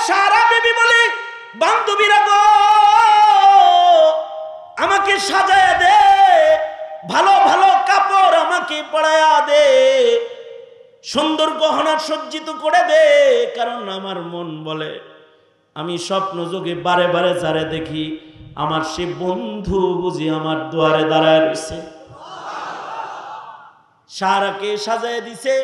সারা বিবি বলে, বান্ধবীরা গো, আমাকে সাজায়া দে, ভালো ভালো কাপড় আমাকে পরায়া দে, সুন্দর গহনা সজ্জিত করে দে, কারণ আমার মন বলে আমি স্বপ্ন যোগে বারে বারে যারে দেখি আমার সে বন্ধু বুঝি আমার দুয়ারে দাঁড়ায় রয়েছে। সারাকে সাজায় দিছে,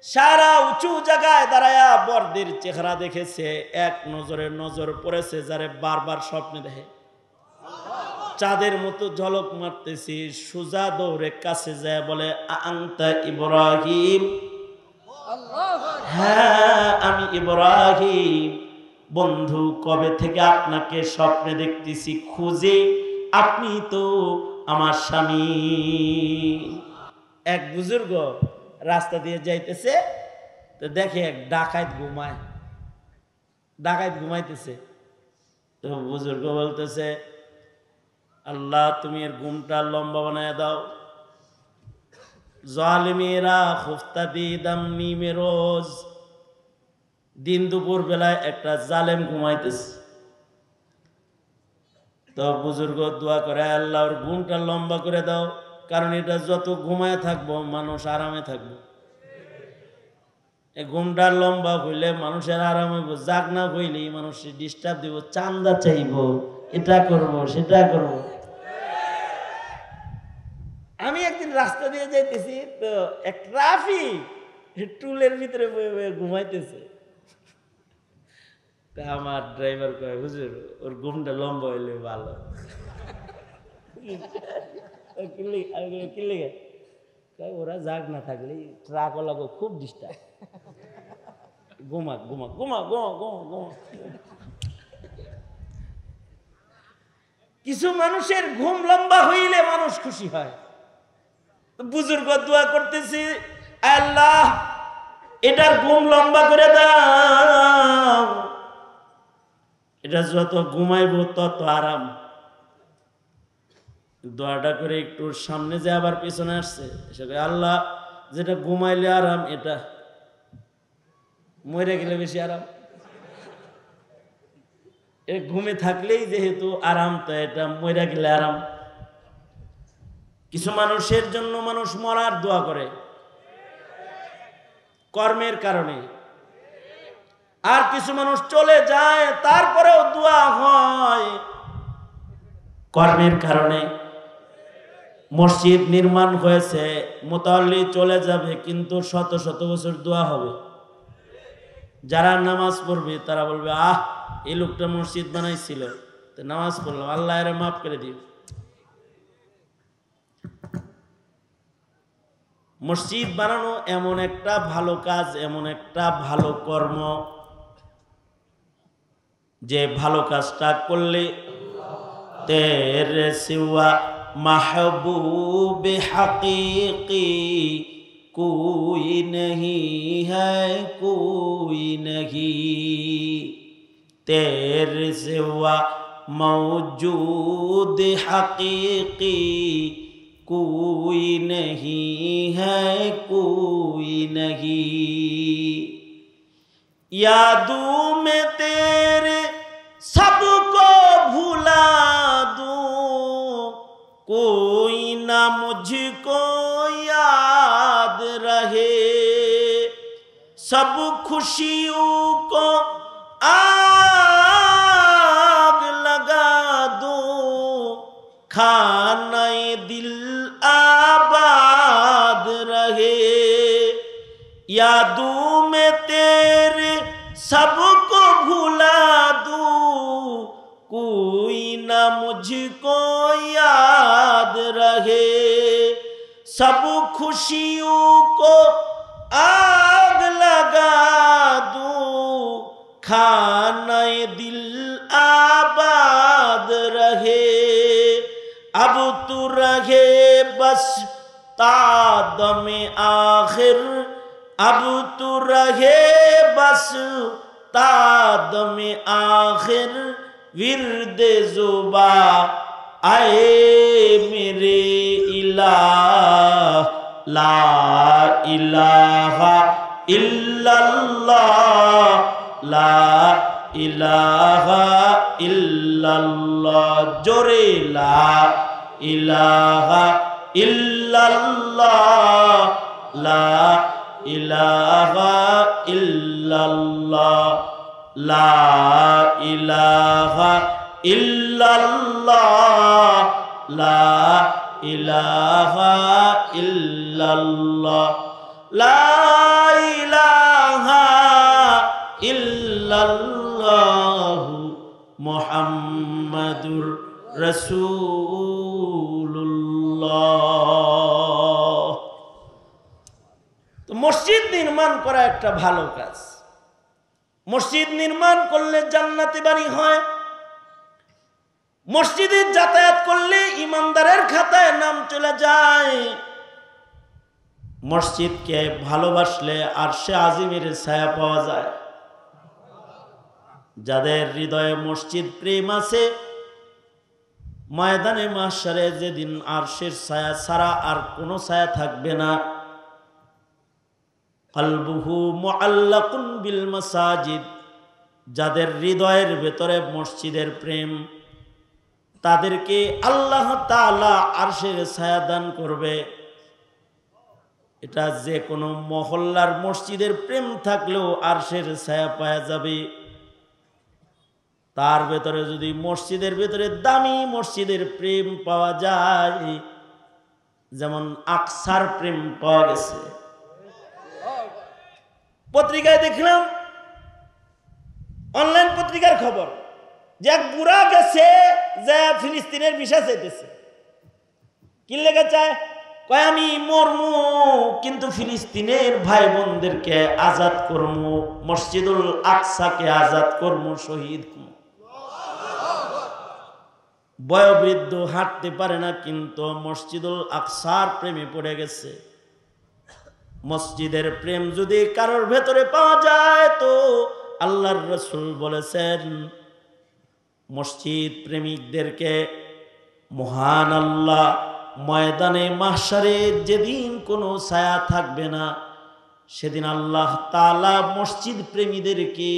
সারা উঁচু জায়গায় দাঁড়ায়া বরদের চেহারা দেখেছে, এক নজরে নজর পড়েছে যারে বারবার স্বপ্নে দেখে, চাঁদের মতো ঝলক মারতেছি। সুজা দৌড়ে কাছে যায় বলে, আনতা ইব্রাহিম? হ্যাঁ আমি ইব্রাহিম। বন্ধু, কবে থেকে আপনাকে স্বপ্নে দেখতেছি, খুঁজে, আপনি তো আমার স্বামী। এক বুজুর্গ রাস্তা দিয়ে যাইতেছে, তো দেখে এক ডাকাত ঘুমাইতেছে। তো বুজুর্গ বলতেছে, আল্লাহ তুমি এর ঘুমটা লম্বা বানায় দাও। জালিমেরা খুফতা দিদাম নিমে রোজ, দিন দুপুর বেলায় একটা জালেম ঘুমাইতেছে। তো বুজুর্গ দোয়া করে, আল্লাহর ঘুমটা লম্বা করে দাও, কারণ এটা যত ঘুমায় থাকবো মানুষ আরামে থাকবো। এই ঘুমটা লম্বা হইলে মানুষের আরাম হইব, জাগ না হইলে মানুষের ডিস্টার্ব দিব, চান্দা চাইব, এটা করব সেটা করব। আমি একদিন রাস্তা দিয়ে যাইতেছি, তো এক ট্রাফিক টুলের ভিতরে ঘুমাইতেছে। তা আমার ড্রাইভার কয়, হুজুর ওর ঘুমটা লম্বা হইলে ভালো। ওরা জাগ না থাকলে ট্রাক ওলাগো খুব ডিস্টার্ব, ঘুমা ঘুমা ঘুমা ঘুমা ঘুমা ঘুমা। কিছু মানুষের ঘুম লম্বা হইলে মানুষ খুশি হয়। বুজুর্গ দোয়া করতেছি, আল্লাহ এটার ঘুম লম্বা করে দাও, এটা যত ঘুমাইব তত আরাম। দোয়াটা করে একটু সামনে যে আবার পিছনে আসছে, আল্লাহ যেটা ঘুমাইলে আরাম, এটা মরে গেলে বেশি আরাম। ঘুমে থাকলেই যেহেতু আরাম, তো এটা মরে গেলে আরাম। কিছু মানুষের জন্য মানুষ মরার দোয়া করে কর্মের কারণে, আর কিছু মানুষ চলে যায় তারপরেও দোয়া হয় কর্মের কারণে। মসজিদ নির্মাণ হয়েছে, মুতাল্লি চলে যাবে, কিন্তু শত শত বছর দোয়া হবে। যারা নামাজ পড়বে তারা বলবে, আহ এই লোকটা মসজিদ বানাইছিল, তো নামাজ পড়লাম, আল্লাহ এর মাফ করে দিও। মসজিদ বানানো এমন একটা ভালো কাজ, এমন একটা ভালো কর্ম, যে ভালো কাজটা করলে তেরে সিওয়া महबूब हकीकी कोई नहीं है, कोई नहीं तेरे सिवा मौजूद हकीकी कोई नहीं है, कोई नहीं। यादों में तेरे सबको भुला दूं, कोई ना मुझको याद रहे, सब खुशियों को आग लगा दूं, खाने दिल आबाद रहे। यादों में तेरे सबको भुला दूं, कोई ना मुझको याद रहे, सब खुशियों को आग लगा दूं, खाने दिल आबाद रहे। अब तू रहे बस तादमे आखिर, अब तू रहे बस तादमे आखिर, विर्दे जुबा आए मेरे इलाह, ला इलाहा इल्लल्लाह, ला ইলাহা ইল্লাল্লাহ, জোরে লা ইলাহা ইল্লাল্লাহ, লা ইলাহা ইল্লাল্লাহ, লা ইলাহা ইল্লাল্লাহ, লা ইলাহা ইল্লাল্লাহ, লা ইলাহা ইল্লাল্লাহ, মুহাম্মাদুর রাসূলুল্লাহ। তো মসজিদ নির্মাণ করা একটা ভালো কাজ। মসজিদ নির্মাণ করলে জান্নাতি বাড়ি হয়। মসজিদে যাতায়াত করলে ইমানদারের খাতায় নাম চলে যায়। মসজিদকে ভালোবাসলে আরশে আজিমের ছায়া পাওয়া যায়। যাদের হৃদয়ে মসজিদ প্রেম আছে, ময়দানে মাহশারে যেদিন আরশের ছায়া ছাড়া আর কোনো ছায়া থাকবে না। কলবুহু মুআল্লাকুন বিল মাসাজিদ, যাদের হৃদয়ের ভেতরে মসজিদের প্রেম, তাদেরকে আল্লাহ তাআলা আরশের ছায়া দান করবে। এটা যে কোনো মহল্লার মসজিদের প্রেম থাকলেও আরশের ছায়া পাওয়া যাবে। তার ভেতরে যদি মসজিদের ভেতরে দামি মসজিদের প্রেম পাওয়া যায়, যেমন আকসার প্রেম পাওয়া গেছে। পত্রিকায় দেখলাম, অনলাইন পত্রিকার খবর, যে এক বুড়া গেছে যে ফিলিস্তিনের ভিসা চাইতেছে। কি লেগে চায়? কয় আমি মরমু কিন্তু ফিলিস্তিনের ভাই বোনদেরকে আজাদ করমু, মসজিদুল আকসাকে আজাদ করমু, শহীদ। বয়োবৃদ্ধ, হাঁটতে পারে না, কিন্তু মসজিদুল আকসার প্রেমে পড়ে গেছে। মসজিদের প্রেম যদি কারোর ভেতরে পাওয়া যায়, তো আল্লাহর রাসূল বলেছেন মসজিদ প্রেমিকদেরকে মহান আল্লাহ ময়দানে মাহশারে যেদিন কোনো ছায়া থাকবে না, সেদিন আল্লাহ তাআলা মসজিদ প্রেমীদেরকে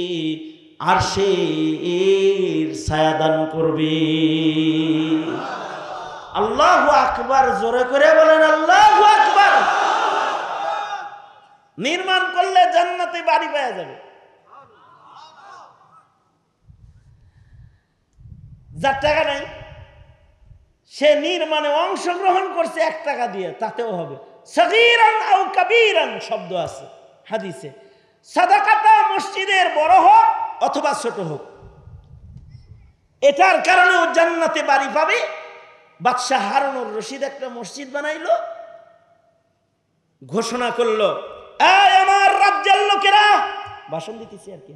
আরশের ছায়া দান করবে। আল্লাহু আকবার, জোরে করে বলেন আল্লাহু আকবার। নির্মাণ করলে জান্নাতে বাড়ি পাওয়া যাবে। যার টাকা নাই সে নির্মাণে অংশগ্রহণ করছে 1 টাকা দিয়ে, তাতেও হবে। সগীরান আও কাবীরান শব্দ আছে হাদিসে। সাদাকাটা মসজিদের বড় হোক অথবা ছোট হোক, এটার কারণেও জান্নাতে বাড়ি পাবে। বাদশাহ হারুনুর রশিদ একটা মসজিদ বানাইলো, ঘোষণা করলো, এই আমার রাজ্যের লোকেরা, ভাষণ দিতেছি আর কি,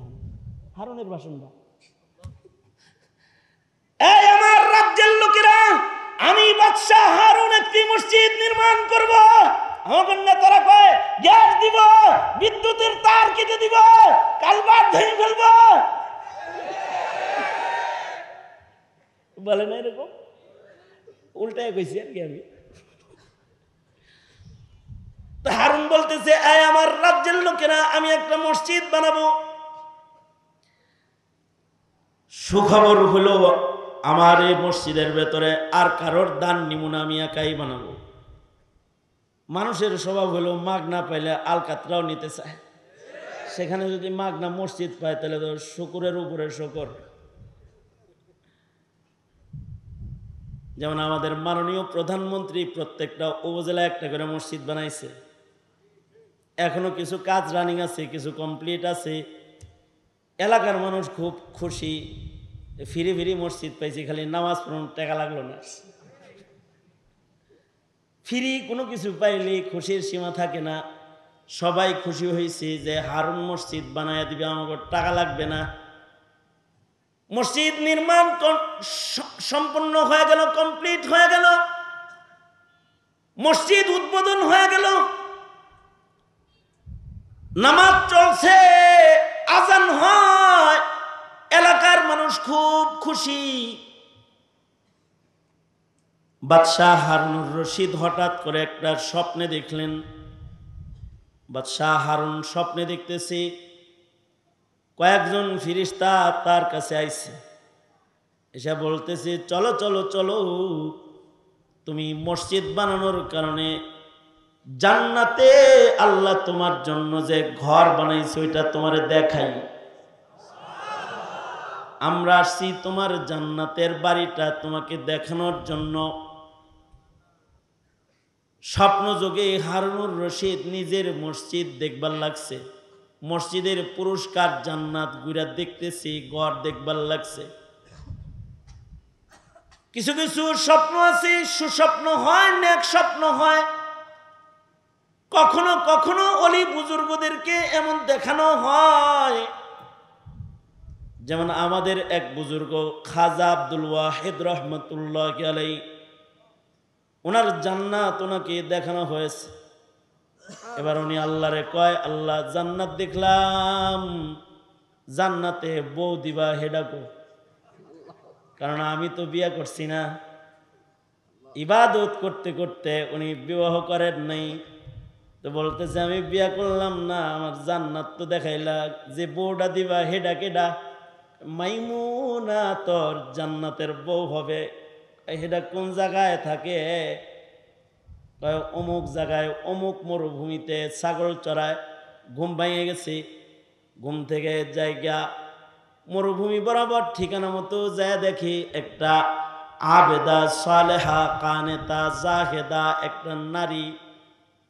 হারুনের ভাষণ না, এই আমার রাজ্যের লোকেরা, আমি বাদশাহ হারুন একটি মসজিদ নির্মাণ করব। আমাকে নেতারা কয় গ্যাস দিব, বিদ্যুতের তার কেটে দিব, কালভার্ট ভেঙে ফেলব, বলে না এরকম? উল্টায় কইছি আর কি আমি। হারুন বলতেছে, এই আমার রাজ্যের লোকেরা, আমি একটা মসজিদ বানাবো। সুখবর হলো, আমার এই মসজিদের ভেতরে আর কারোর দান নিব না, আমি একাই বানাবো। মানুষের স্বভাব হলো মাগনা পাইলে আলকাতরাও নিতে চায়। সেখানে যদি মাগনা মসজিদ পায় তাহলে তো শুকুরের উপরে শুকুর। যেমন আমাদের মাননীয় প্রধানমন্ত্রী প্রত্যেকটা উপজেলায় একটা করে মসজিদ বানাইছে। এখনো কিছু কাজ রানিং আছে, কিছু কমপ্লিট আছে। এলাকার মানুষ খুব খুশি, ফিরি ফিরি মসজিদ পাইছি, খালি নামাজ পড়ুন, টাকা লাগলো না। ফিরি কোনো কিছু পাইলে খুশির সীমা থাকে না। সবাই খুশি হয়েছে যে হারুন মসজিদ বানায় দিবে, আমাকে টাকা লাগবে না। মসজিদ নির্মাণ সম্পূর্ণ হয়ে গেল, কমপ্লিট হয়ে গেল, মসজিদ উদ্বোধন হয়ে গেল, নামাজ চলছে, আজান হয়, এলাকার মানুষ খুব খুশি। বাদশাহ হারুনুর রশিদ হঠাৎ করে একটা স্বপ্নে দেখলেন। বাদশাহ হারুন স্বপ্নে দেখতেছে, কয়েকজন ফেরেশতা তার কাছে আইছে, এসে বলতেছে চলো চলো চলো, তুমি মসজিদ বানানোর কারণে জান্নাতে আল্লাহ তোমার জন্য যে ঘর বানাইছে ওইটা তোমারে দেখাই। আমরা আসছি তোমার জান্নাতের বাড়িটা তোমাকে দেখানোর জন্য। স্বপ্ন যোগে হারুনুর রশিদ নিজের মসজিদ দেখবার লাগছে, মসজিদের পুরস্কার জান্নাত ঘুরে দেখতেছি, ঘর দেখবার লাগছে। কিছু কিছু স্বপ্ন আছে সুস্বপ্ন হয়, নেক স্বপ্ন হয়। কখনো কখনো অলি বুজুর্গদেরকে এমন দেখানো হয়, যেমন আমাদের এক বুজুর্গ খাজা আব্দুল ওয়াহিদ রহমতুল্লাহ আলাইহি, ওনার জান্নাত ওনাকে দেখানো হয়েছে। এবার উনি আল্লাহরে কয়, আল্লাহ জান্নাত দেখলাম, জান্নাতে বউ দিবা হেডাকো, কারণ আমি তো বিয়ে করছি না। ইবাদত করতে করতে উনি বিবাহ করেন নাই, তো বলতেছে আমি বিয়ে করলাম না, আমার জান্নাত তো দেখাইলা, যে বউটা দিবা হেডা কেডা? মাইমুনা তোর জান্নাতের বউ হবে। হেডা কোন জায়গায় থাকে? অমুক জায়গায় অমুক মরুভূমিতে ছাগল চড়ায়। ঘুম ভেঙে গেছি, ঘুম থেকে জায়গা মরুভূমি বরাবর ঠিকানা মতো যায়, দেখি একটা আবেদা সালেহা কানেতা জাহেদা একটা নারী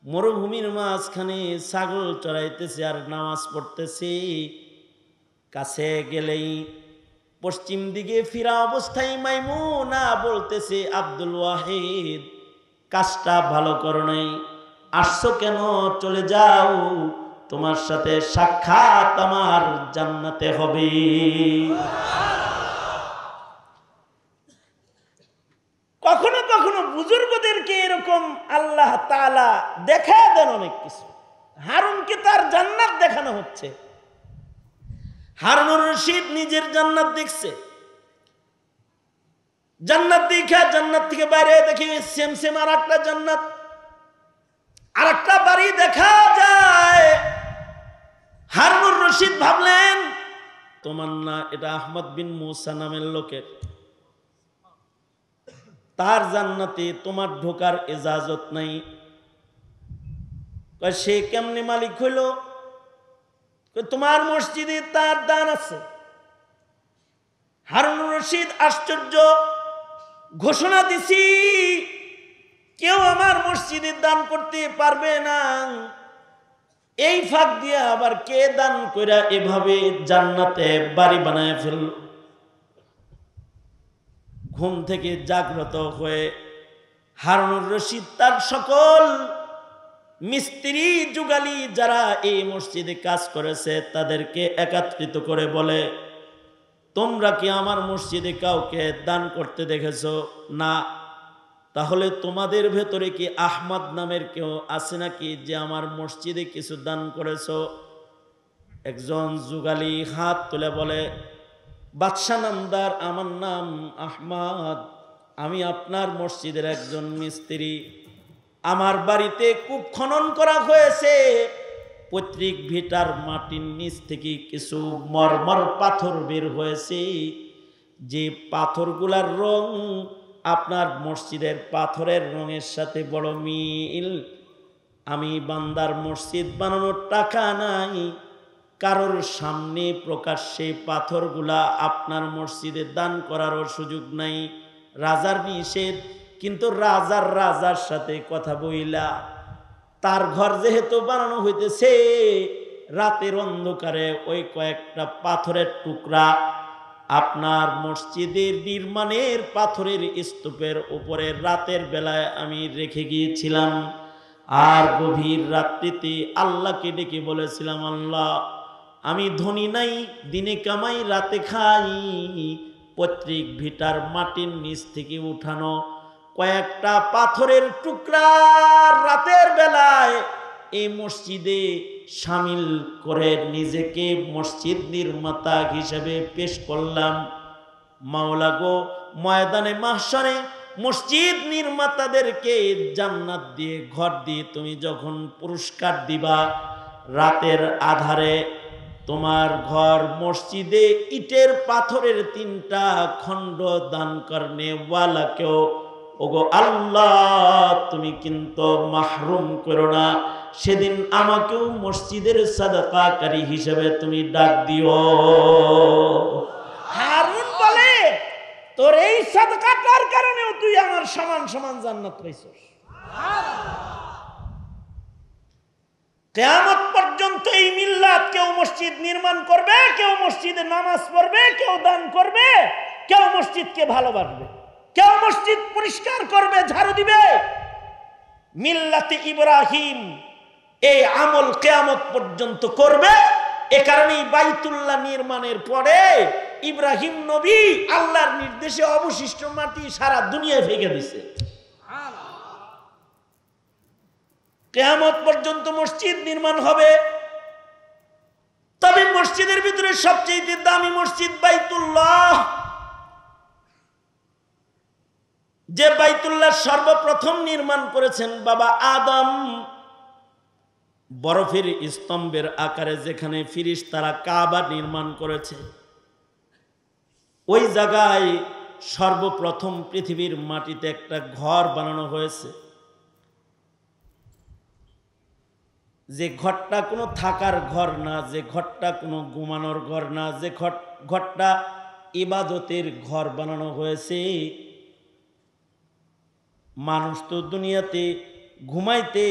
মরুভূমির মাঝখানে ছাগল চড়াইতেছে আর নামাজ পড়তেছে। কাছে গেলেই পশ্চিম দিকে ফিরা অবস্থায় মাইমুনা বলতেছে, আব্দুল ওয়াহিদ কাজটা ভালো করো নাই, আসছো কেন? চলে যাও, তোমার সাথে সাক্ষাৎ আমার জান্নাতে হবে। কখনো কখনো বুজুর্গদেরকে এরকম আল্লাহ তাআলা দেখা দেন অনেক কিছু। হারুনকে তার জান্নাত দেখানো হচ্ছে। হারুনুর রশিদ নিজের জান্নাত দেখছে, জান্নাত দেখা জান্নাত থেকে বাইরে দেখি সেম সেম আর একটা জান্নাত, আর একটা বাড়ি দেখা যায়। হারুনুর রশিদ ভাবলেন, তোমার না এটা আহমদ বিন মুসা নামের লোকের, তার জান্নাতে তোমার ঢোকার ইজাজত নাই। সে কেমনে মালিক হইল? তোমার মসজিদে তার দান আছে। হারুনুর রশিদ আশ্চর্য, ঘোষণা দিছি কেউ আমার মসজিদে দান করতে পারবে না। এই ফাঁক দিয়ে আবার কে দান কইরা এভাবে জান্নাতে বাড়ি বানায় ফেলল। ঘুম থেকে জাগ্রত হয়ে হারুনুর রশিদ তার সকল মিস্ত্রি যুগালি যারা এই মসজিদে কাজ করেছে তাদেরকে একত্রিত করে বলে, তোমরা কি আমার মসজিদে কাউকে দান করতে দেখেছো? না। তাহলে তোমাদের ভেতরে কি আহমদ নামের কেউ আছে নাকি যে আমার মসজিদে কিছু দান করেছো? একজন যুগালি হাত তুলে বলে, বাদশা নামদার, আমার নাম আহমদ, আমি আপনার মসজিদের একজন মিস্ত্রি। আমার বাড়িতে কূপ খনন করা হয়েছে, পৈতৃক ভিটার মাটির নিচ থেকে কিছু মরমর পাথর বের হয়েছে, যে পাথরগুলার রং আপনার মসজিদের পাথরের রঙের সাথে বড় মিল। আমি বান্দার মসজিদ বানানোর টাকা নাই, কারোর সামনে প্রকাশ্যে পাথরগুলা আপনার মসজিদে দান করারও সুযোগ নাই, রাজার নিষেধ। কিন্তু রাজার সাথে কথা বইলা তার ঘর যেহেতু বানানো হইতেছে, রাতের অন্ধকারে ওই কয়েকটা পাথরের টুকরা আপনার মসজিদের নির্মাণের পাথরের স্তূপের উপরে রাতের বেলায় আমি রেখে গিয়েছিলাম। আর গভীর রাত্রিতে আল্লাহকে ডেকে বলেছিলাম, আল্লাহ আমি ধনী নাই, দিনে কামাই রাতে খাই, পৈতৃক ভিটার মাটির নিচ থেকে উঠানো কয়েকটা পাথরের টুকরা রাতের বেলায় এই মসজিদে শামিল করে নিজেকে মসজিদ নির্মাতা হিসেবে পেশ করলাম। মাওলা গো, ময়দানে মাহশারে মসজিদ নির্মাতাদেরকে জান্নাত দিয়ে ঘর দিয়ে তুমি যখন পুরস্কার দিবা, রাতের আধারে তোমার ঘর মসজিদে ইটের পাথরের 3টা খণ্ড দান করনে ওয়ালাকেও ওগো আল্লাহ তুমি কিন্তু মাহরুম করো না, সেদিন আমাকেও মসজিদের সাদাকাকারী হিসেবে তুমি ডাক দিও। হারুন বলে তোর এই সাদকাটার কারণেও তুই আমার সমান সমান জান্নাত পাইছস। কিয়ামত পর্যন্ত এই মিল্লাত কেউ মসজিদ নির্মাণ করবে, কেউ মসজিদে নামাজ পড়বে, কেউ দান করবে, কেউ মসজিদকে ভালোবাসবে, কেউ মসজিদ পরিষ্কার করবে, ঝাড়ু দিবে। মিল্লাতে ইব্রাহিম এই আমল কিয়ামত পর্যন্ত করবে। এ কারণেই বাইতুল্লাহ নির্মাণের পরে ইব্রাহিম নবী আল্লাহর নির্দেশে অবশিষ্ট মাটি সারা দুনিয়ায় ফেলে দিয়েছে। কিয়ামত পর্যন্ত মসজিদ নির্মাণ হবে। তবে মসজিদের ভিতরে সবচেয়ে দামি মসজিদ বাইতুল্লাহ, যে বাইতুল্লাহ সর্বপ্রথম নির্মাণ করেছেন বাবা আদম। বরফের স্তম্ভের আকারে যেখানে ফিরিশতারা কাবা নির্মাণ করেছে, ওই জায়গায় সর্বপ্রথম পৃথিবীর মাটিতে একটা ঘর বানানো হয়েছে, যে ঘরটা কোনো থাকার ঘর না, যে ঘরটা কোনো ঘুমানোর ঘর না, যে ঘরটা ইবাদতের ঘর বানানো হয়েছে। মানুষ তো দুনিয়াতে ঘুমাইতে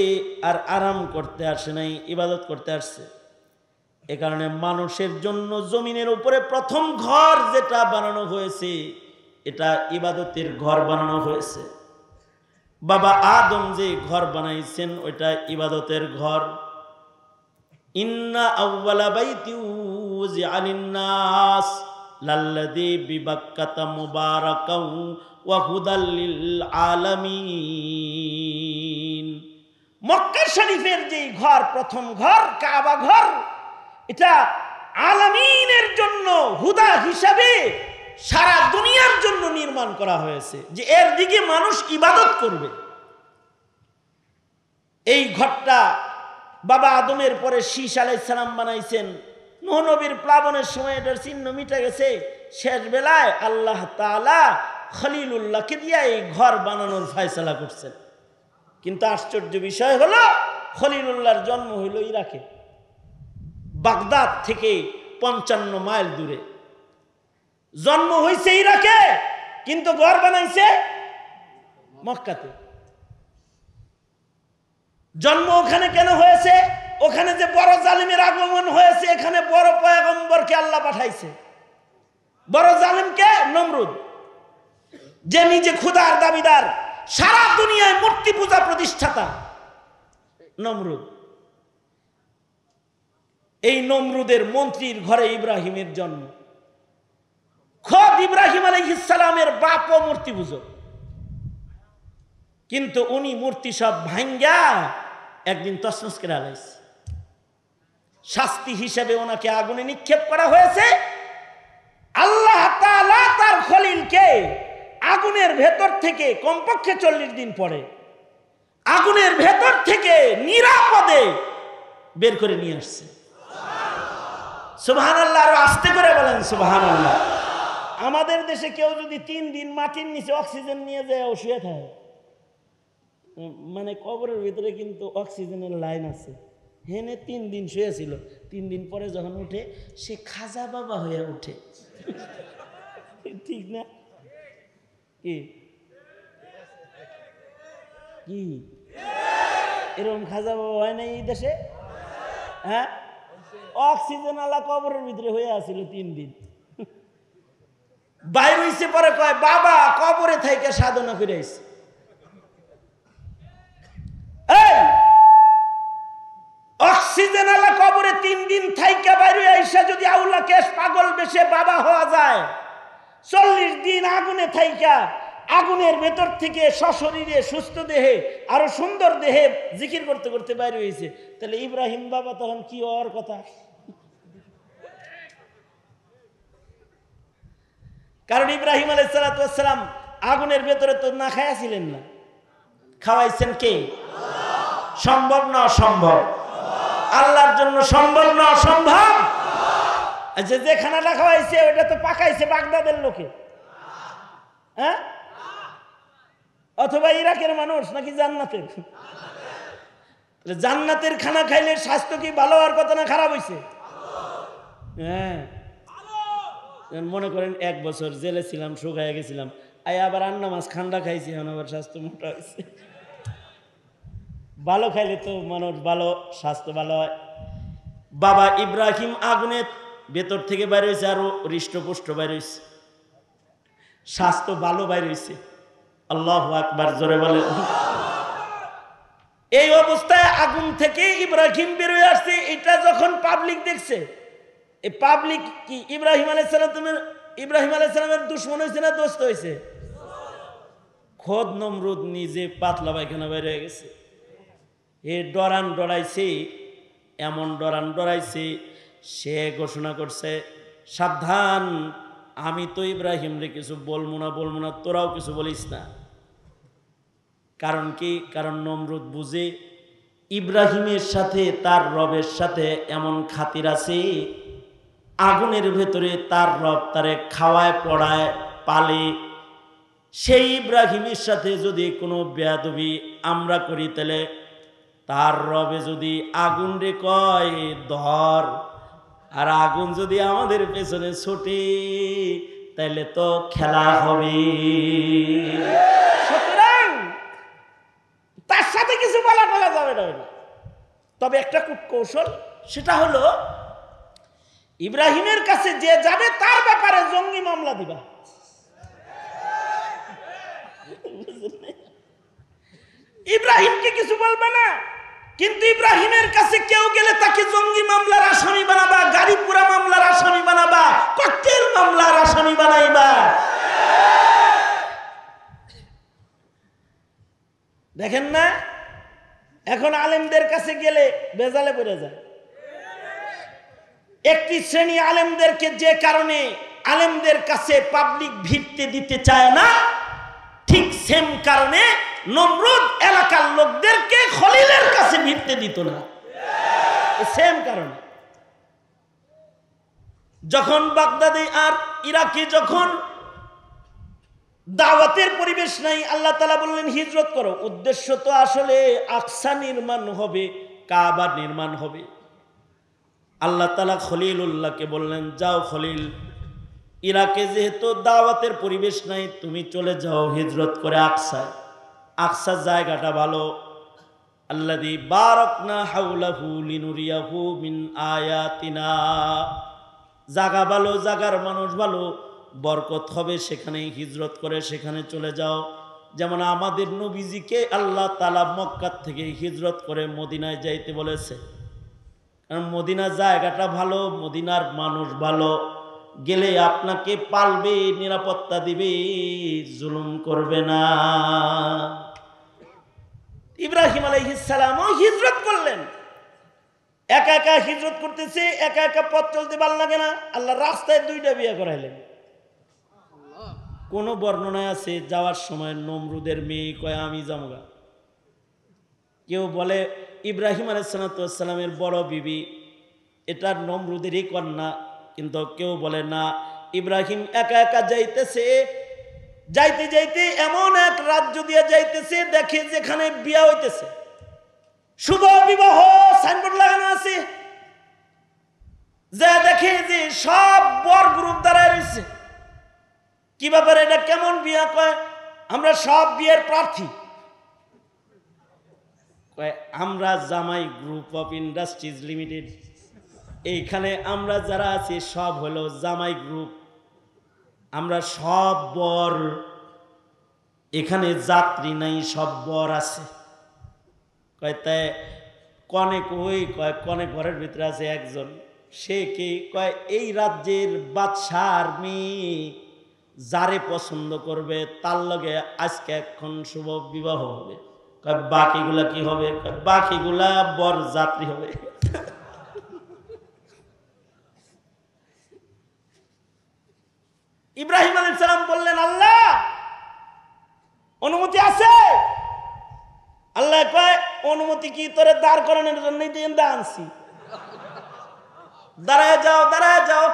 আর আরাম করতে আসে নাই, ইবাদত করতে আসছে। এ কারণে মানুষের জন্য জমিনের উপরে প্রথম ঘর যেটা বানানো হয়েছে, এটা ইবাদতের ঘর বানানো হয়েছে। বাবা আদম যে ঘর বানাইছেন ওইটা ইবাদতের ঘর। ইন্না আউওয়ালা বাইতি উযিআ লিন-নাস লাল্লাযী বিবাক্কাতা মুবারাকাও ওয়া হুদাল লিল আলামিন। মক্কা শরীফের যে ঘর, প্রথম ঘর কাবা ঘর, এটা আলামিনের জন্য হুদা হিসাবে সারা দুনিয়ার জন্য নির্মাণ করা হয়েছে, যে এর দিকে মানুষ ইবাদত করবে। এই ঘরটা বাবা আদমের পরে শীশ আলাইহিস সালাম বানাইছেন। নূহ নবীর প্লাবনের সময় এটার চিহ্ন মিটে গেছে। শেষ বেলায় আল্লাহ তাআলা খলিলুল্লাহকে দিয়ে এই ঘর বানানোর ফয়সালা করছেন। কিন্তু আশ্চর্য বিষয় হলো, খলিলুল্লাহর জন্ম হইল ইরাকে, বাগদাদ থেকে 55 মাইল দূরে। জন্ম হয়েছে ইরাকে, কিন্তু ঘর বানাইছে মক্কাতে। জন্ম ওখানে কেন হয়েছে? ওখানে যে বড় জালিমের আগমন হয়েছে, এখানে বড় পয়গম্বরকে আল্লাহ পাঠাইছে। বড় জালিমকে? নমরুদ, যে নিজে খোদার দাবিদার, সারা দুনিয়ায় মূর্তি পূজা প্রতিষ্ঠাতা নমরুদ। এই নমরুদের মন্ত্রীর ঘরে ইব্রাহিমের জন্ম। খোদ ইব্রাহিম আলাইহিস সালামের বাপও মূর্তি পূজক, কিন্তু উনি মূর্তি সব ভাঙ্গা একদিন তছনছ করে আলাইছে। শাস্তি হিসেবে ওনাকে আগুনে নিক্ষেপ করা হয়েছে। আল্লাহ তাআলা তার খলিলকে আগুনের ভেতর থেকে কমপক্ষে 40 দিন পরে আগুনের ভেতর থেকে নিরাপদে বের করে নিয়ে আসছে। সুবহানাল্লাহ, আর আস্তে করে বলেন সুবহানাল্লাহ। আমাদের দেশে কেউ যদি 3 দিন মাটির নিচে অক্সিজেন নিয়ে যায় শুয়ে থাকে, মানে কবরের ভিতরে কিন্তু অক্সিজেনের লাইন আছে, হেনে 3 দিন শুয়েছিল। 3 দিন পরে যখন উঠে, সে খাজা বাবা হয়ে উঠে। ঠিক না? কি কি এরকম খাজা বাবা হয় না এই দেশে? হ্যাঁ, অক্সিজেন আলা কবরের ভিতরে হয়ে আছিল 3 দিন। বাইর হইছে, পরে কয় বাবা কবরে থেকে সাধনা করে আইছে। অক্সিজেন আলা কবরে 3 দিন থাইকা বাইরে আইসা যদি আউলা কেশ পাগল বেশে বাবা হওয়া যায়, 40 দিন আগুনে থাইকা আগুনের ভেতর থেকে সশরীরে সুস্থ দেহে আরো সুন্দর দেহে জিকির করতে করতে বাইরে হয়েছে, তাহলে ইব্রাহিম বাবা তখন কি হওয়ার কথা? কারণ ইব্রাহিম আলাইহিস সালাম আগুনের ভেতরে তো না খাইয়াছিলেন না, খাওয়াইছেন কে? সম্ভব না অসম্ভব? আল্লাহর জন্য সম্ভব না অসম্ভব? যে খানাটা খাওয়াইছে ওটা তো পাকাইছে বাগদাদের লোকে, হ্যাঁ, অথবা ইরাকের মানুষ নাকি জান্নাতের? জান্নাতের খানা খাইলে স্বাস্থ্য কি ভালো হওয়ার কথা না খারাপ হয়েছে? হ্যাঁ, মনে করেন 1 বছর জেলে ছিলাম, শুকাইয়া গেছিলাম, আবার আন্না মাছ খান্ডা খাইছি, এখন আবার স্বাস্থ্য মোটা হয়েছে। ভালো খাইলে তো মানুষ ভালো, স্বাস্থ্য ভালো হয়। বাবা ইব্রাহিম আগুনের ভেতর থেকে বাইর হয়েছে, আরো হৃষ্টপুষ্ট বাইর হয়েছে, স্বাস্থ্য ভালো বাইর হয়েছে। আল্লাহু আকবার, জোরে বলে। এই অবস্থায় আগুন থেকে ইব্রাহিম বের হয়ে আসছে। এটা যখন পাবলিক দেখছে, এই পাবলিক কি ইব্রাহিম আলাইহিস সালামের দুশমন হয়েছে না দোস্ত হয়েছে? খোদ নমরুদ নিজে পাতলা পায়খানা বের হয়ে গেছে। এ ডরান ডরাইছে, এমন ডরান ডরাইছে, সে ঘোষণা করছে, সাবধান, আমি তো ইব্রাহিম রে কিছু বলবো না, তোরাও কিছু বলিস না। কারণ কি? কারণ নমরুদ বুঝে ইব্রাহিমের সাথে তার রবের সাথে এমন খাতির আছে, আগুনের ভেতরে তার রব তারে খাওয়ায়, পড়ায়, পালে। সেই ইব্রাহিমের সাথে যদি কোনো বেয়াদবি আমরা করি, তাহলে তার রবে যদি আগুন রে কয় ধর, আর আগুন যদি আমাদের পেছনে ছুটে, তাইলে তো খেলা হবে। সুতরাং তার সাথে কিছু বলা যাবে না। তবে একটা কৌশল, সেটা হলো ইব্রাহিমের কাছে যে যাবে তার ব্যাপারে জঙ্গি মামলা দিবা। ইব্রাহিমকে কিছু বলবে না, কিন্তু ইব্রাহিমের কাছে কেউ গেলে তাকে জঙ্গি মামলার আসামি বানাবা, গাড়ি পুরা মামলার আসামি বানাবা, ককটেল মামলার আসামি বানাইবা। দেখেন না, এখন আলেমদের কাছে গেলে বেজালে পড়ে যায়। একটি শ্রেণী আলেমদেরকে যে কারণে আলেমদের কাছে পাবলিক ভিড়তে দিতে চায় না, ঠিক সেম কারণে নমরুদ এলাকার লোকদেরকে খলিলের কাছে ভিড়তে দিত না। সেম কারণে যখন বাগদাদি আর ইরাকি যখন দাওয়াতের পরিবেশ নাই, আল্লাহ তাআলা বললেন হিজরত করো। উদ্দেশ্য তো আসলে আকসা নির্মাণ হবে, কাবা নির্মাণ হবে। আল্লাহ তাআলা খলিলুল্লাহকে বললেন, যাও খলিল, ইরাকে যেহেতু দাওয়াতের পরিবেশ নাই, তুমি চলে যাও হিজরত করে আকসায়। আকসা জায়গাটা ভালো। আল্লাযী বারাকনা হাওলাহু লিনুরিয়াহু মিন আয়াতিনা। জায়গা ভালো, জায়গার মানুষ ভালো, বরকত হবে সেখানে। হিজরত করে সেখানে চলে যাও। যেমন আমাদের নবীজিকে আল্লাহ তাআলা মক্কা থেকে হিজরত করে মদিনায় যাইতে বলেছে, কারণ মদিনা জায়গাটা ভালো, মদিনার মানুষ ভালো। গেলে আপনাকে পালবে, নিরাপত্তা দিবে, জুলুম করবে না। ইব্রাহিম আলাইহিস সালামও হিজরত করলেন। একা একা হিজরত করতেছে, একা একা পথ চলতে ভালো লাগে না, আল্লাহ রাস্তায় 2টা বিয়ে করাইলেন। কোন বর্ণনায় আছে যাওয়ার সময় নমরুদের মেয়ে কয় আমি যামগা। কেউ বলে ইব্রাহিম আলাইহিস সালামের বড় বিবি, এটা নমরুদেরই কন্যা। কিন্তু কেউ বলে না, ইব্রাহিম একা একা যাইতেছে, যাইতে যাইতে এমন এক রাজ্য দিয়ে যাইতেছে, দেখে যেখানে বিয়া হইতেছে, শুভ বিবাহ সাইনবোর্ড লাগানো আছে। যা দেখে যে সব বর গ্রুপ দাঁড়ায় রয়েছে। কি ব্যাপার, এটা কেমন বিয়া? কয় আমরা সব বিয়ের প্রার্থী। কয় আমরা জামাই গ্রুপ অফ ইন্ডাস্ট্রিজ লিমিটেড, এইখানে আমরা যারা আছি সব হলো জামাই গ্রুপ, আমরা সব বর, এখানে যাত্রী নাই, সব বর আছে। কয় তাই কনে কই? কয় কনে ঘরের ভিতরে আছে একজন। সে কি? কয় এই রাজ্যের বাদশার মেয়ে, যারে পছন্দ করবে তার লগে আজকে এখন শুভ বিবাহ হবে। কয় বাকিগুলা কি হবে? বাকিগুলা বর যাত্রী হবে। ইব্রাহিম আলাইহিস সালাম বললেন, আল্লাহ অনুমতি আছে? আল্লাহ কয় অনুমতি কি তোরে দাঁড় করানোর জন্যই তো আনছি। দাঁড়ায় যাও, দাঁড়ায় যাও।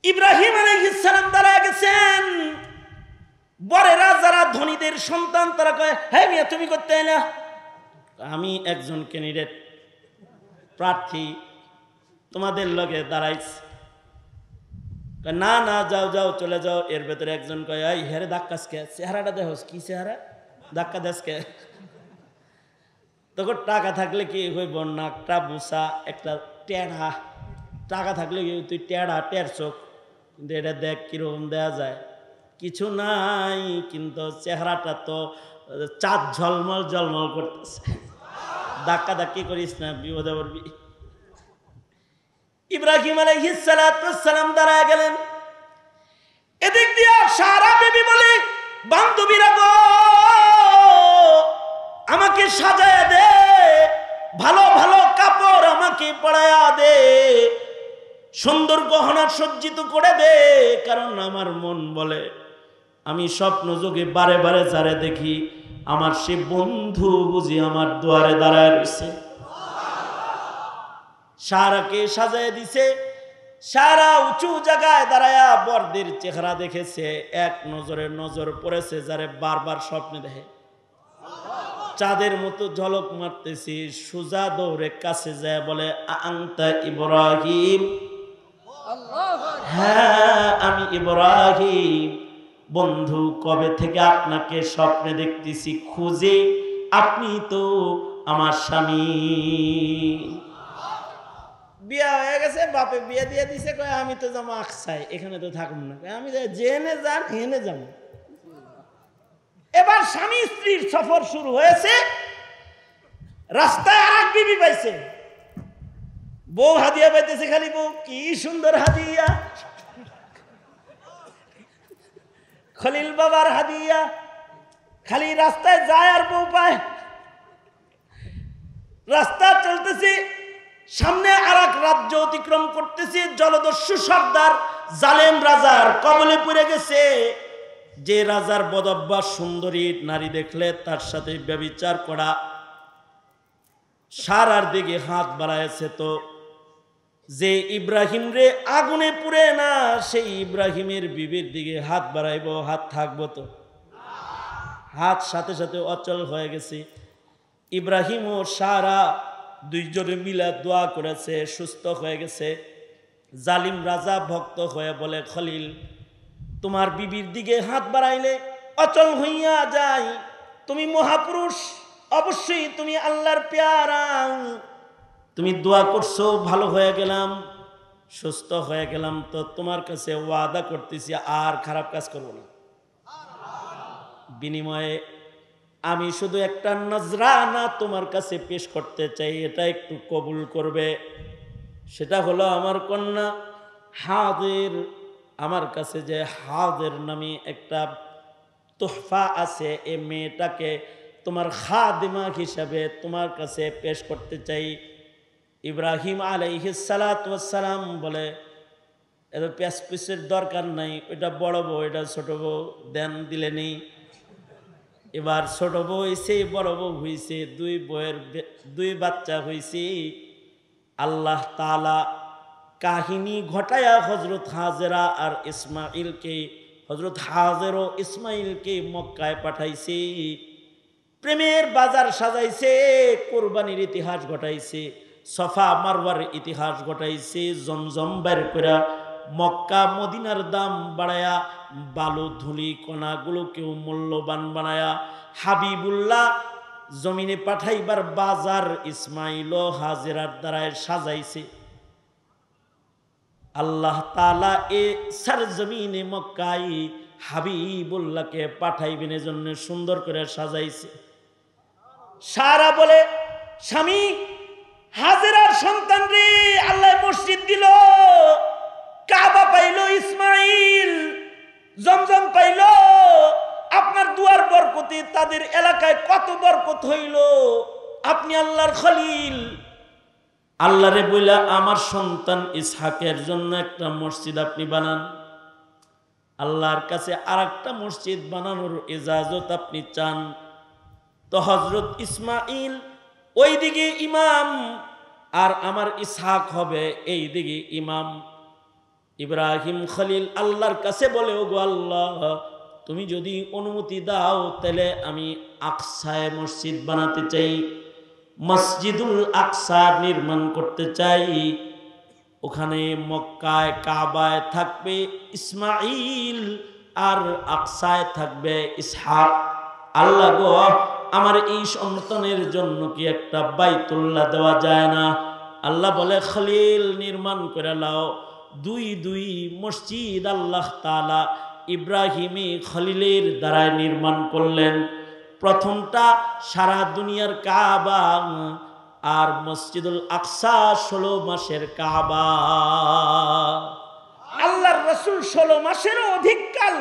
ইব্রাহিম আলাইহিস সালাম দাঁড়ায় গেছেন। বড়েরা যারা ধনীদের সন্তান তারা কয়, হ্যাঁ মিয়া তুমি করতে না, আমি একজন ক্যান্ডিডেট প্রার্থী, তোমাদের লগে দাঁড়াইছি। না না যাও যাও চলে যাও। এর ভেতরে একজন কয়, এই হেরে ধাক্কাস কে, চেহারাটা দেখোস কি চেহারা, ধাক্কা দেশ কে। তখন টাকা থাকলে কি হইব, নাকটা বুসা একটা টেড়া, টাকা থাকলে তুই টেড়া টের চোখ, কিন্তু এটা দেখ কিরকম দেয়া যায়, কিছু নাই, কিন্তু চেহারাটা তো চাঁদ ঝলমল ঝলমল করতেছে। ধাক্কা ধাক্কি করিস না, বিপদে পড়বি। ইব্রাহিম আলাইহিস সালাম দাঁড়ায় গেলেন। এদিক দিয়া সারা বিবি বলে, বান্ধবীরা গো আমাকে সাজায় দে, ভালো ভালো কাপড় আমাকে পরায়া দে, সুন্দর গহনা সজ্জিত করে দে, কারণ আমার মন বলে আমি স্বপ্ন যোগে বারে বারে যারে দেখি আমার সে বন্ধু বুঝি আমার দুয়ারে দাঁড়ায় রয়েছে। সারাকে সাজায় দিছে। সারা উঁচু জায়গায় দাঁড়ায়া বরদের চেহারা দেখেছে, এক নজরে নজর পড়েছে যারে বারবার স্বপ্নে দেখে, চাঁদের মতো ঝলক মারতেছি। সুজা দৌড়ে কাছে যায় বলে, আনতা ইব্রাহিম, হ্যাঁ আমি ইব্রাহিম, বন্ধু কবে থেকে আপনাকে স্বপ্নে দেখতেছি খুঁজে, আপনি তো আমার স্বামী। বিয়া হয়ে গেছে, বাপে বিয়ে দিয়ে দিছে, কয় আমি তো যাবো আকসাই, এখানে তো থাকুন না, আমি জেনে যান হেনে যাব। এবার স্বামী স্ত্রীর সফর শুরু হয়েছে। রাস্তায় আর এক বিবি পাইছে, বউ হাদিয়া পাইতেছে, খালি বউ কি সুন্দর হাদিয়া, খলিল বাবার হাদিয়া, খালি রাস্তায় যায় আর বউ পায়। রাস্তা চলতেছে, সামনে আর এক রাজ্য অতিক্রম করতেছে, জলদস্যু সর্দার জালেম রাজার কবলে পড়ে গেছে। যে রাজার বদভ্যাস সুন্দরী নারী দেখলে তার সাথে ব্যভিচার করা। সারার দিকে হাত বাড়াইছে, তো যে ইব্রাহিম রে আগুনে পুড়ে না, সেই ইব্রাহিমের বিবির দিকে হাত বাড়াইব, হাত থাকবো তো, হাত সাথে সাথে অচল হয়ে গেছে। ইব্রাহিম ও সারা দুইজনে মিলে দোয়া করেছে, সুস্থ হয়ে গেছে। জালিম রাজা ভক্ত হয়ে বলে, খলিল তোমার বিবির দিকে হাত বাড়াইলে অচল হইয়া যায়, তুমি মহাপুরুষ, অবশ্যই তুমি আল্লাহর পেয়ারা, তুমি দোয়া করছো, ভালো হয়ে গেলাম, সুস্থ হয়ে গেলাম, তো তোমার কাছে ওয়াদা করতেছি আর খারাপ কাজ করব না। বিনিময়ে আমি শুধু একটা নজরানা তোমার কাছে পেশ করতে চাই, এটা একটু কবুল করবে। সেটা হলো আমার কন্যা হাজের, আমার কাছে যে হাজের নামে একটা তোহফা আছে, এই মেয়েটাকে তোমার খাদিমা হিসাবে তোমার কাছে পেশ করতে চাই। ইব্রাহিম আলাইহিস সালাতু ওয়াস সালাম বলে, এত পেশপিসের দরকার নাই, ওইটা বড় বউ, এটা ছোট বউ, দেন দিলে নেই। এবার ছোট বউ হয়েছে, বড় বউ হয়েছে, দুই বউয়ের দুই বাচ্চা হয়েছে। আল্লাহ তাআলা কাহিনী ঘটায়া হযরত হাজেরা আর ইসমাইলকে, হযরত হাজের ও ইসমাইলকে মক্কায় পাঠাইছে, প্রেমের বাজার সাজাইছে, কোরবানির ইতিহাস ঘটাইছে, সফা মারওয়ার ইতিহাস ঘটাইছে, জমজম বের করে মক্কা মদিনার দাম বাড়ায়া, বালু ধুলি কণাগুলোকেও মূল্যবান বানায়া হাবিবুল্লাহ জমিনে পাঠাইবার বাজার ইসমাইল ও হাজেরার দ্বারায় সাজাইছে। আল্লাহ তাআলা এ সরজমিনে মক্কায় হাবিবুল্লাহকে পাঠাইবেন এজন্য সুন্দর করে সাজাইছে। সারা বলে, স্বামী হাজেরার সন্তান রে আল্লাহ মসজিদ দিল, কাবা পাইল, ইসমাইল জমজম পাইল, আপনার দুয়ার বরকতে তাদের এলাকায় কত বরকত হইল, আপনি আল্লাহর খলিল। আল্লাহরে বইলা আমার সন্তান ইসহাকের জন্য একটা মসজিদ আপনি বানান, আল্লাহর কাছে আর একটা মসজিদ বানানোর ইজাজত আপনি চান। তো হযরত ইসমাইল ওইদিকে ইমাম আর আমার ইসহাক হবে এই দিকে ইমাম। ইব্রাহিম খলিল আল্লাহর কাছে বলে, ওগো আল্লাহ, তুমি যদি অনুমতি দাও তাহলে আমি আকসায় মসজিদ বানাতে চাই, মসজিদুল আকসা নির্মাণ করতে চাই। ওখানে মক্কায় কাবায় থাকবে ইসমাইল আর আকসায় থাকবে ইসহাক। আল্লাহ গো, আমার এই সন্তানের জন্য কি একটা বাইতুল্লাহ দেওয়া যায় না? আল্লাহ বলে, খলিল নির্মাণ করে লাও। দুই দুই মসজিদ আল্লাহ তাআলা ইব্রাহিমী খলিলের দ্বারা নির্মাণ করলেন। প্রথমটা সারা দুনিয়ার কাবা, আর মসজিদুল আকসা 16 মাসের কাবা। আল্লাহর রাসূল 16 মাসেরও অধিককাল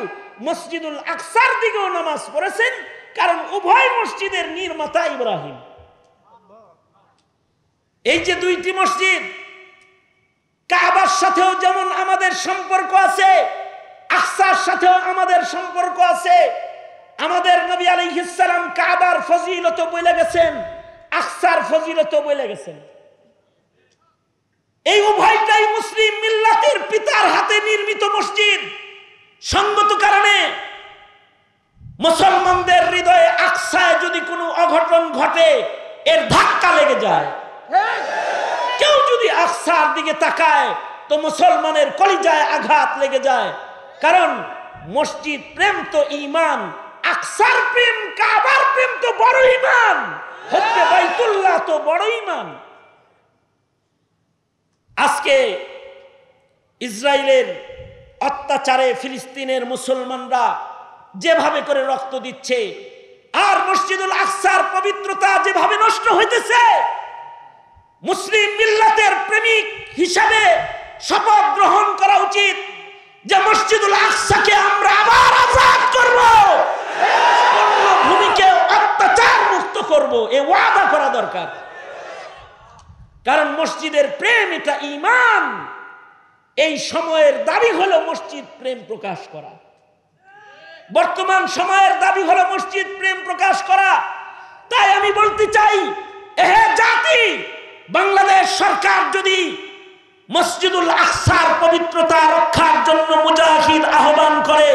মসজিদুল আকসার দিকেও নামাজ পড়েছেন, কারণ উভয় মসজিদের নির্মাতা ইব্রাহিম। এই যে দুইটি মসজিদ, কাবার সাথেও যেমন আমাদের সম্পর্ক আছে, আকসার সাথেও আমাদের সম্পর্ক আছে। আমাদের নবী আলাইহিস সালাম কাবার ফজিলত বলে গেছেন, আকসার ফজিলত বলে গেছেন। এই উভয়টাই মুসলিম মিল্লাতের পিতার হাতে নির্মিত মসজিদ। সঙ্গত কারণে মুসলমানদের হৃদয়ে আকসায় যদি কোনো অঘটন ঘটে, এর ধাক্কা লেগে যায়। কেউ যদি আকসার দিকে তাকায় তো মুসলমানের কলিজায় আঘাত লেগে যায়। কারণ মসজিদ প্রেম তো ঈমান, আকসার প্রেম, কাবার প্রেম তো বড় ঈমান, হচ্ছে বাইতুল্লাহ তো বড় ঈমান। আজকে ইসরায়েলের অত্যাচারে ফিলিস্তিনের মুসলমানরা যেভাবে করে রক্ত দিচ্ছে, আর মসজিদুল আকসার পবিত্রতা যেভাবে নষ্ট হইতেছে, মুসলিম মিল্লাতের প্রেমিক হিসাবে শপথ গ্রহণ করা উচিত যে মসজিদুল আকসাকে আমরা আবার আজাদ করব, ভূমিকে অত্যাচার মুক্ত করব, এ ওয়াদা করা দরকার। কারণ মসজিদের প্রেম এটা ঈমান। এই সময়ের দাবি হলো মসজিদ প্রেম প্রকাশ করা। বর্তমান সময়ের দাবি হলো মসজিদ প্রেম প্রকাশ করা। তাই আমি বলতে চাই, হে জাতি, বাংলাদেশ সরকার যদি মসজিদুল আকসার পবিত্রতা রক্ষার জন্য মুজাহিদ আহ্বান করে,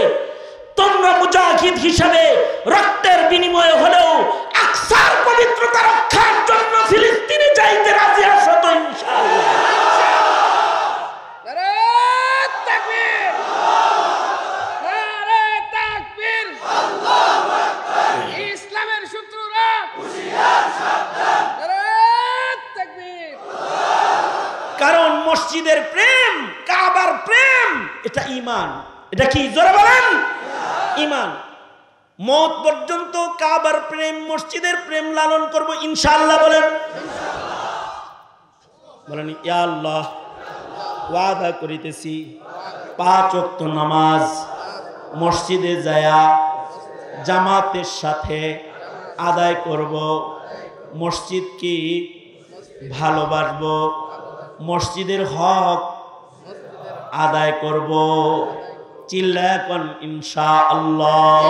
তোমরা মুজাহিদ হিসাবে রক্তের বিনিময়ে হলেও আকসার পবিত্রতা রক্ষার জন্য ফিলিস্তিনে যাইতে রাজি আছো তো ইনশাআল্লাহ? ইসলামের শত্রুরা হুঁশিয়ার, সাবধান। কারণ মসজিদের প্রেম, কাবার প্রেম এটা ঈমান। এটা কি জোরে বলেন? ঈমান। মওত পর্যন্ত কাবার প্রেম, মসজিদের প্রেম লালন করব ইনশাআল্লাহ। বলেন বলেন ইয়া আল্লাহ, ওয়াদা করিতেছি 5 ওয়াক্ত নামাজ মসজিদে যায়া জামাতের সাথে আদায় করব, মসজিদকে ভালোবাসবো, মসজিদের হক আদায় করব। চিল্লায়া কোন ইনশাআল্লাহ।